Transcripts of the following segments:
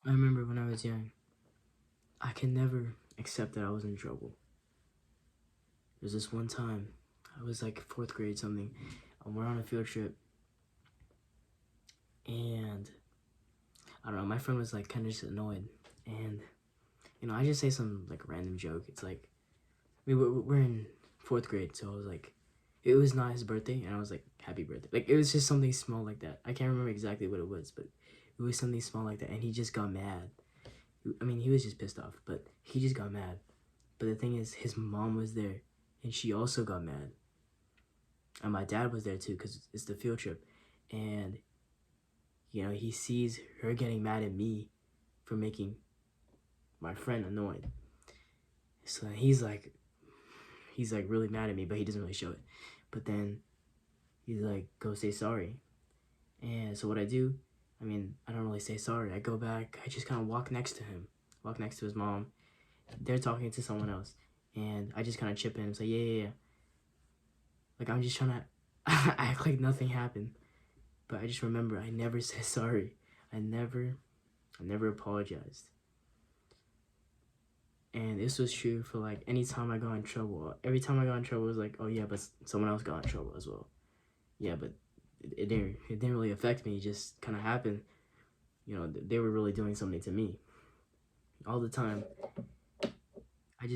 I remember when I was young, I could never accept that I was in trouble. There's this one time, I was like 4th grade something, and we're on a field trip, and I don't know, my friend was like kind of just annoyed, and I just say some like random joke. It's like, we're in 4th grade, so I was like, it was not his birthday, and I was like, happy birthday. Like, it was just something small like that. I can't remember exactly what it was, but it was something small like that, and he just got mad. I mean, he was just pissed off, but he just got mad. But the thing is, his mom was there, and she also got mad. And my dad was there too, because it's the field trip. And, he sees her getting mad at me for making my friend annoyed. So he's like really mad at me, but he doesn't really show it. But then he's like, go say sorry. And so what I do, I don't really say sorry. I go back, I just kind of walk next to him, walk next to his mom. They're talking to someone else. And I just kind of chip in and say, yeah. Like, I'm just trying to act like nothing happened. But I just remember I never said sorry. I never apologized. And this was true for like any time I got in trouble. Every time I got in trouble, it was like, oh yeah, but someone else got in trouble as well. Yeah, but it didn't really affect me. It just kind of happened. They were really doing something to me all the time. I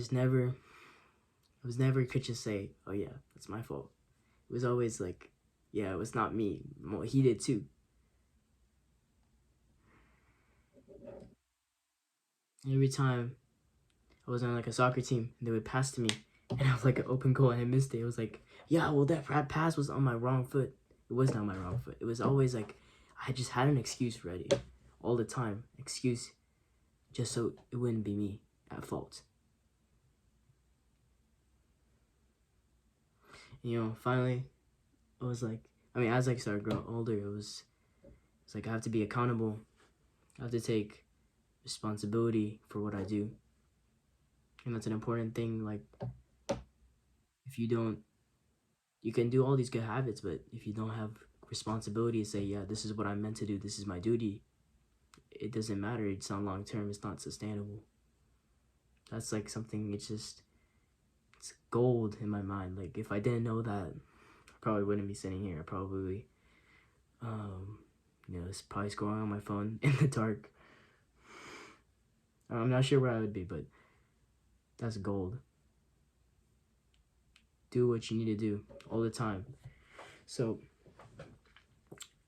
was never could just say, oh yeah, that's my fault. It was always like, yeah, it was not me. Well, he did too. Every time I was on like a soccer team, they would pass to me, and I was like an open goal, and I missed it. It was like, yeah, well, that pass was on my wrong foot. It was not my wrong foot. It was always like, I just had an excuse ready, all the time. Excuse, just so it wouldn't be me at fault. Finally, it was like, as I started growing older, it's like I have to be accountable. I have to take responsibility for what I do. And that's an important thing. Like, if you don't, you can do all these good habits, but if you don't have responsibility to say, yeah, this is what I'm meant to do, this is my duty, it doesn't matter. It's not long term, it's not sustainable. That's like something, it's gold in my mind. Like, if I didn't know that, I probably wouldn't be sitting here. I probably, it's probably scrolling on my phone in the dark. I'm not sure where I would be, but that's gold. Do what you need to do all the time. So,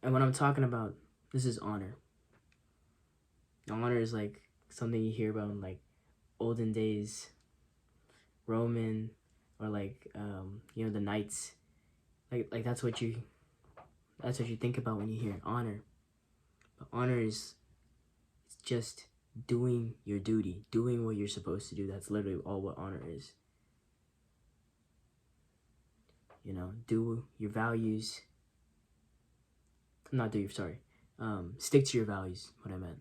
and what I'm talking about, this is honor. Honor is like something you hear about in like olden days, Roman, or like the knights. Like that's what you think about when you hear honor. But honor is, it's just doing your duty, doing what you're supposed to do. That's literally all what honor is. Do your values. Stick to your values, what I meant.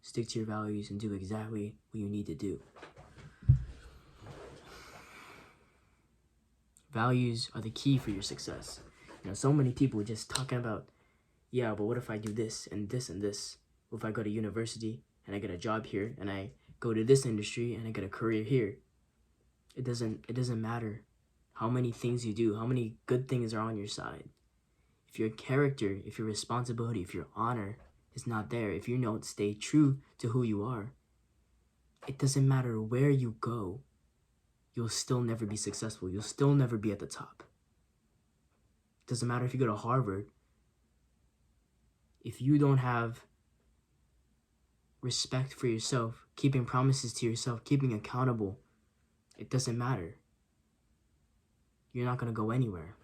Stick to your values and do exactly what you need to do. Values are the key for your success. So many people just talking about, yeah, but what if I do this and this and this? What if I go to university and I get a job here, and I go to this industry and I get a career here? It doesn't matter how many things you do, how many good things are on your side. If your character, if your responsibility, if your honor is not there, if you don't stay true to who you are, it doesn't matter where you go, you'll still never be successful. You'll still never be at the top. It doesn't matter if you go to Harvard. If you don't have respect for yourself, keeping promises to yourself, keeping accountable, it doesn't matter. You're not going to go anywhere.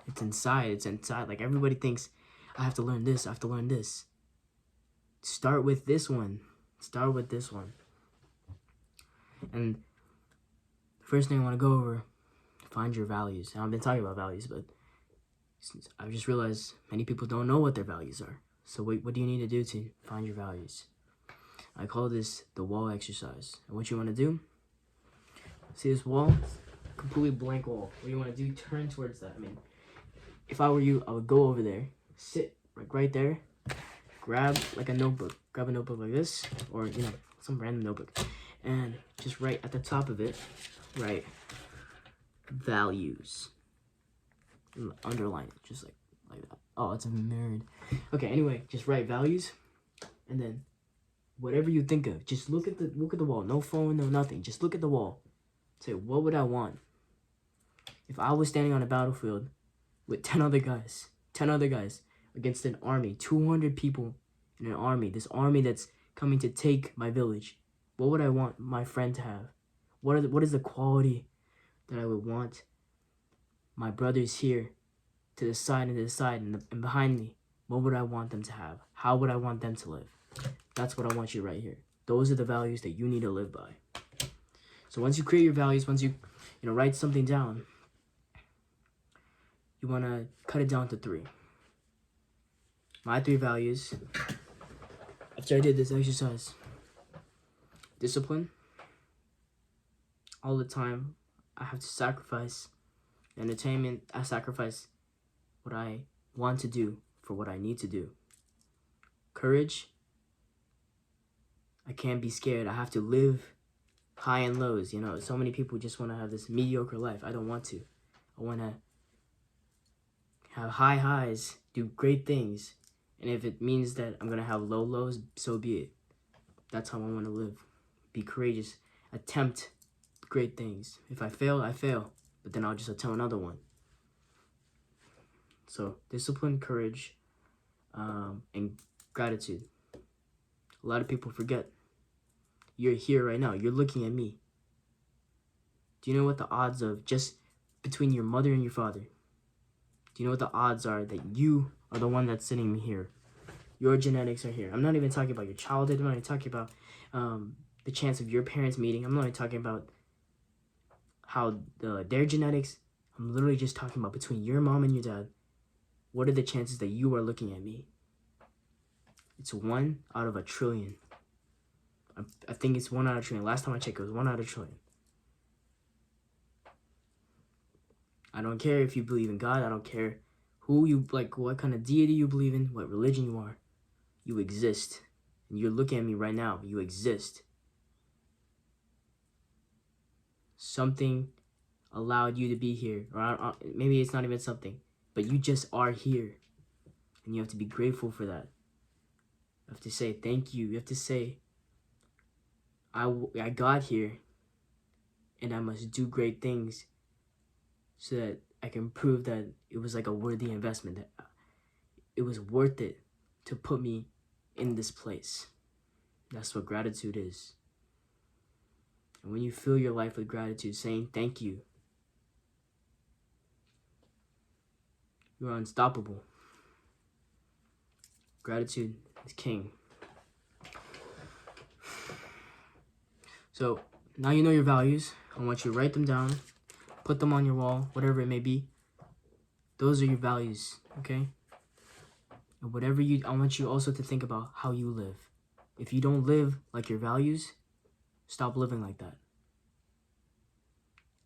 It's inside. Like, everybody thinks, I have to learn this, I have to learn this. Start with this one. And the first thing I want to go over, find your values. And I've been talking about values, but I've just realized many people don't know what their values are. So what do you need to do to find your values? I call this the wall exercise. And what you want to do, see this wall? Completely blank wall. What you want to do, turn towards that. If I were you, I would go over there, sit right there, grab like a notebook. Grab a notebook like this, or you know, some random notebook, and just write at the top of it, write values. And underline it, just like that. Oh, it's a nerd. Okay, anyway, just write values, and then whatever you think of, just look at the wall. No phone, no nothing. Just look at the wall. Say, what would I want if I was standing on a battlefield with 10 other guys against an army, 200 people in an army, this army that's coming to take my village? What would I want my friend to have? What is the quality that I would want my brothers here to the side and behind me? What would I want them to have? How would I want them to live? That's what I want you right here. Those are the values that you need to live by. So once you create your values, once you write something down, you want to cut it down to 3. My 3 values, after I did this exercise: discipline. All the time, I have to sacrifice entertainment. I sacrifice what I want to do for what I need to do. Courage. I can't be scared. I have to live high and lows. You know, so many people just want to have this mediocre life. I don't want to. I want to have high highs, do great things. And if it means that I'm going to have low lows, so be it. That's how I want to live. Be courageous. Attempt great things. If I fail, I fail. But then I'll just attempt another one. So, discipline, courage, and gratitude. A lot of people forget. You're here right now. You're looking at me. Do you know what the odds of just between your mother and your father? Do you know what the odds are that you are the one that's sitting here? Your genetics are here. I'm not even talking about your childhood. I'm not even talking about the chance of your parents meeting. I'm not even talking about how their genetics. I'm literally just talking about between your mom and your dad. What are the chances that you are looking at me? It's 1 out of a trillion. I think it's 1 out of a trillion. Last time I checked, it was 1 out of a trillion. I don't care if you believe in God. I don't care who you like, what kind of deity you believe in, what religion you are. You exist. And you're looking at me right now. You exist. Something allowed you to be here. Or maybe it's not even something. But you just are here. And you have to be grateful for that. You have to say thank you. You have to say, I got here. And I must do great things so that I can prove that it was like a worthy investment. That it was worth it to put me in this place. That's what gratitude is. And when you fill your life with gratitude, saying thank you, you are unstoppable. Gratitude is king. So now you know your values. I want you to write them down, put them on your wall, whatever it may be. Those are your values, okay? And whatever I want you also to think about how you live. If you don't live like your values, stop living like that.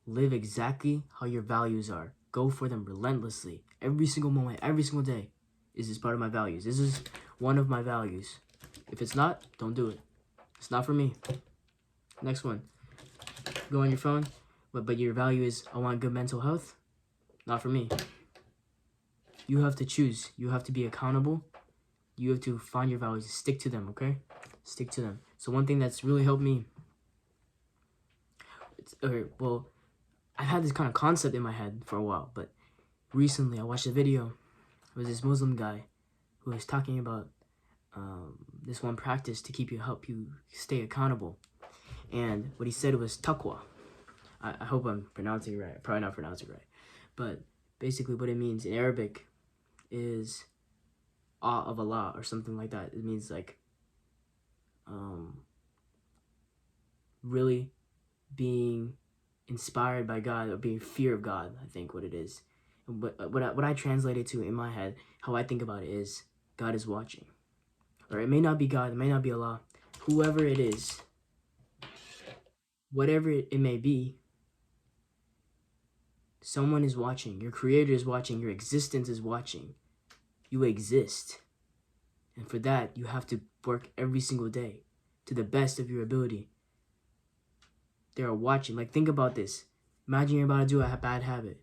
Live exactly how your values are. Go for them relentlessly. Every single moment, every single day. Is this part of my values? This is one of my values. If it's not, don't do it. It's not for me. Next one. Go on your phone, but your value is, I want good mental health. Not for me. You have to choose. You have to be accountable. You have to find your values. Stick to them, okay? Stick to them. So one thing that's really helped me, I've had this kind of concept in my head for a while, but recently I watched a video. It was this Muslim guy who was talking about this one practice to help you stay accountable. And what he said was Taqwa. I hope I'm pronouncing it right. Probably not pronouncing it right. But basically what it means in Arabic is awe of Allah or something like that. It means like really being inspired by God or being fear of God, I think what it is. But what I translate it to in my head, how I think about it is God is watching. Or it may not be God, it may not be Allah. Whoever it is, whatever it may be, someone is watching. Your creator is watching. Your existence is watching. You exist. And for that, you have to work every single day to the best of your ability. They are watching. Like, think about this. Imagine you're about to do a bad habit.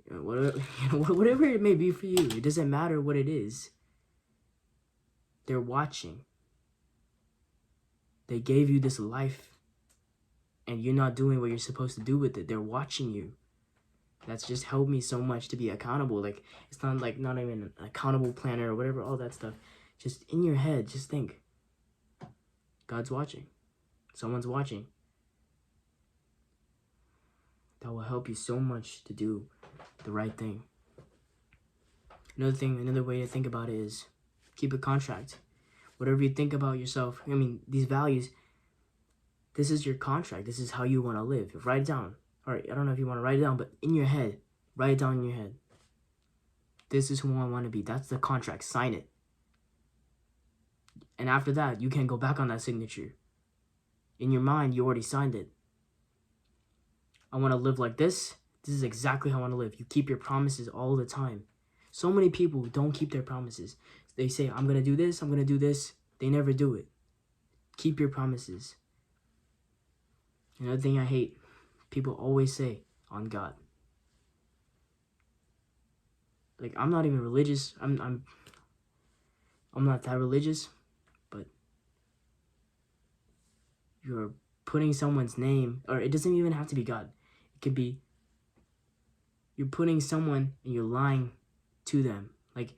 Whatever it may be for you, it doesn't matter what it is. They're watching. They gave you this life, and you're not doing what you're supposed to do with it. They're watching you. That's just helped me so much to be accountable. Like, it's not like not even an accountable planner or whatever, all that stuff. Just in your head, just think, God's watching. Someone's watching. That will help you so much to do the right thing. Another way to think about it is keep a contract. Whatever you think about yourself, these values, this is your contract. This is how you want to live. Write it down. All right, I don't know if you want to write it down, but in your head, write it down in your head. This is who I want to be. That's the contract. Sign it. And after that, you can't go back on that signature. In your mind, you already signed it. I want to live like this. This is exactly how I want to live. You keep your promises all the time. So many people don't keep their promises. They say, I'm going to do this, I'm going to do this. They never do it. Keep your promises. Another thing I hate, people always say, on God. Like, I'm not even religious. I'm not that religious, but you're putting someone's name, or it doesn't even have to be God. It could be you're putting someone and you're lying to them. Like,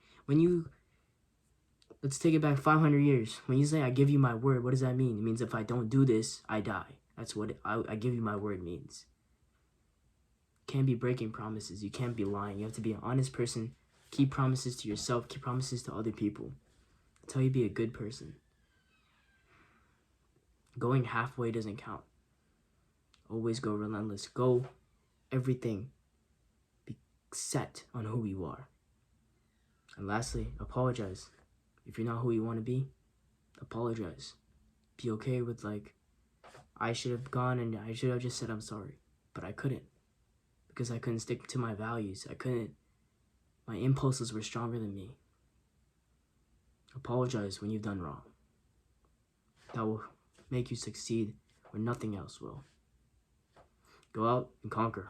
let's take it back 500 years. When you say, I give you my word, what does that mean? It means if I don't do this, I die. That's what I give you my word means. You can't be breaking promises. You can't be lying. You have to be an honest person. Keep promises to yourself. Keep promises to other people. That's how you be a good person. Going halfway doesn't count. Always go relentless. Go everything. Be set on who you are. And lastly, apologize. If you're not who you want to be, apologize. Be okay with, like, I should have gone and I should have just said I'm sorry. But I couldn't. Because I couldn't stick to my values. My impulses were stronger than me. Apologize when you've done wrong. That will make you succeed when nothing else will. Go out and conquer.